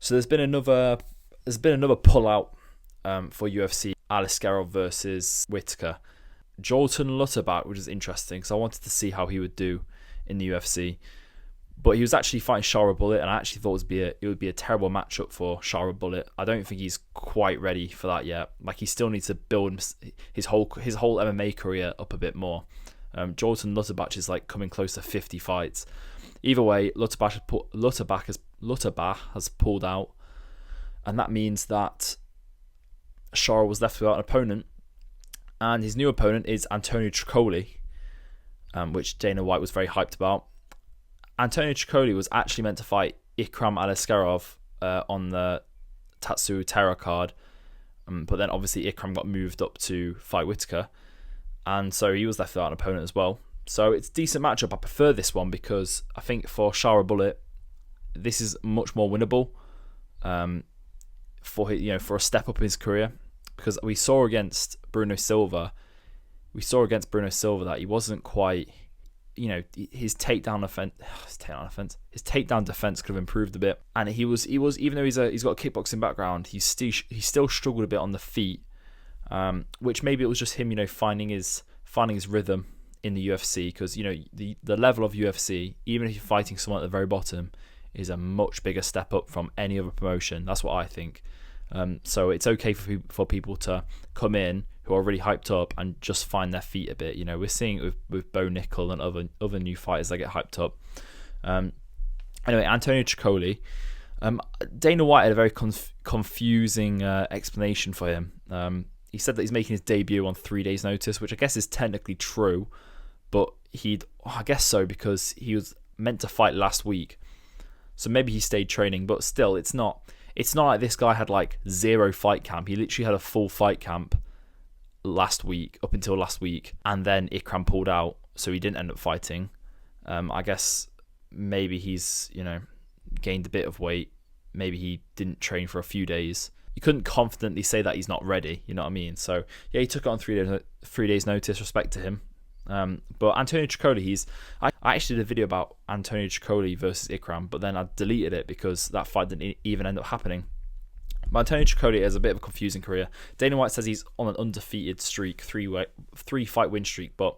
So there's been another pull out for UFC, Aliskerov versus Whitaker. Jolton Lutterbach, which is interesting because I wanted to see how he would do in the UFC. But he was actually fighting Shara Bullet, and I actually thought it would be a terrible matchup for Shara Bullet. I don't think he's quite ready for that yet. Like, he still needs to build his whole MMA career up a bit more. Jolton Lutterbach is like coming close to 50 fights. Either way, Lutterbach has pulled out, and that means that Shara was left without an opponent, and his new opponent is Antonio Trocolli, which Dana White was very hyped about. Antonio Trocolli was actually meant to fight Ikram Aliskerov on the Tatsu Terra card, but then obviously Ikram got moved up to fight Whitaker, and so he was left without an opponent as well. So it's a decent matchup. I prefer this one because I think for Shara Bullet, this is much more winnable for a step up in his career, because we saw against Bruno Silva that he wasn't quite, his takedown defense could have improved a bit, and he was even though he's got a kickboxing background, he still struggled a bit on the feet, which maybe it was just him, finding his rhythm in the UFC, because the level of UFC, even if you're fighting someone at the very bottom, is a much bigger step up from any other promotion. That's what I think. So it's okay for people to come in who are really hyped up and just find their feet a bit. We're seeing it with Bo Nickel and other new fighters that get hyped up. Anyway, Antonio Trocolli. Dana White had a very confusing explanation for him. He said that he's making his debut on 3 days' notice, which I guess is technically true, but I guess so, because he was meant to fight last week. So maybe he stayed training, but still, it's not like this guy had like zero fight camp. He literally had a full fight camp up until last week, and then Ikram pulled out, so he didn't end up fighting. I guess maybe he's gained a bit of weight. Maybe he didn't train for a few days. You couldn't confidently say that he's not ready. You know what I mean? So yeah, he took it on 3 days notice. Respect to him. But Antonio Trocolli, I actually did a video about Antonio Trocolli versus Ikram, but then I deleted it because that fight didn't even end up happening. But Antonio Trocolli has a bit of a confusing career. Dana White says he's on an undefeated streak, three fight win streak, but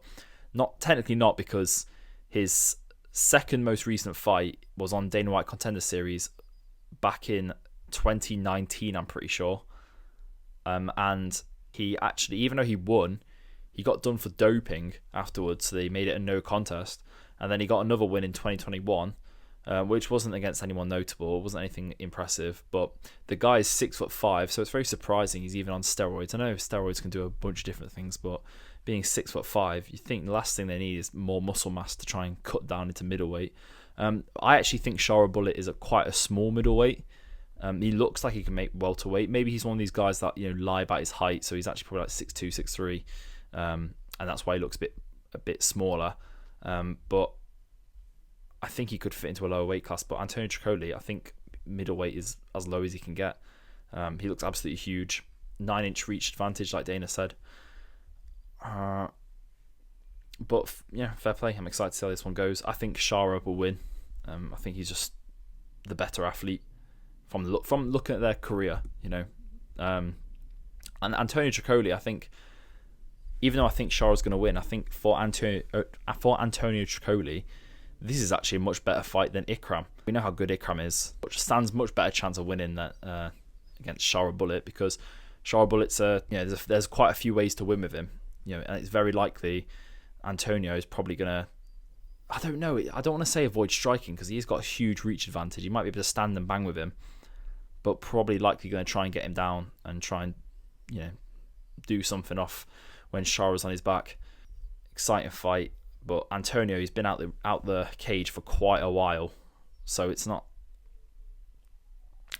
technically not, because his second most recent fight was on Dana White Contender Series back in 2019, I'm pretty sure. And he actually, even though he won, he got done for doping afterwards, so they made it a no contest. And then he got another win in 2021, which wasn't against anyone notable. It wasn't anything impressive. But the guy is 6'5", so it's very surprising he's even on steroids. I know steroids can do a bunch of different things, but being 6'5", you think the last thing they need is more muscle mass to try and cut down into middleweight. I actually think Shara Bullet is quite a small middleweight. He looks like he can make welterweight. Maybe he's one of these guys that lie about his height, so he's actually probably like 6'2", 6'3", and that's why he looks a bit smaller. But I think he could fit into a lower weight class. But Antonio Trocolli, I think middleweight is as low as he can get. He looks absolutely huge. 9-inch reach advantage, like Dana said. But yeah, fair play. I'm excited to see how this one goes. I think Shara will win. I think he's just the better athlete from looking at their career, And Antonio Trocolli, I think, even though I think Shara's going to win, I think for Antonio Trocolli, this is actually a much better fight than Ikram. We know how good Ikram is, which stands much better chance of winning that against Shara Bullet, because Shara Bullet's there's quite a few ways to win with him, and it's very likely Antonio is probably going to, I don't know, I don't want to say avoid striking, because he's got a huge reach advantage. He might be able to stand and bang with him, but probably likely going to try and get him down and try and do something off when Shara's on his back. Exciting fight, but Antonio, he's been out the cage for quite a while, so it's not.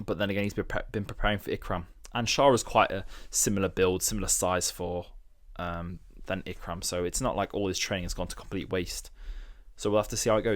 But then again, he's been preparing for Ikram, and Shara's quite a similar build, similar size than Ikram, so it's not like all his training has gone to complete waste. So we'll have to see how it goes.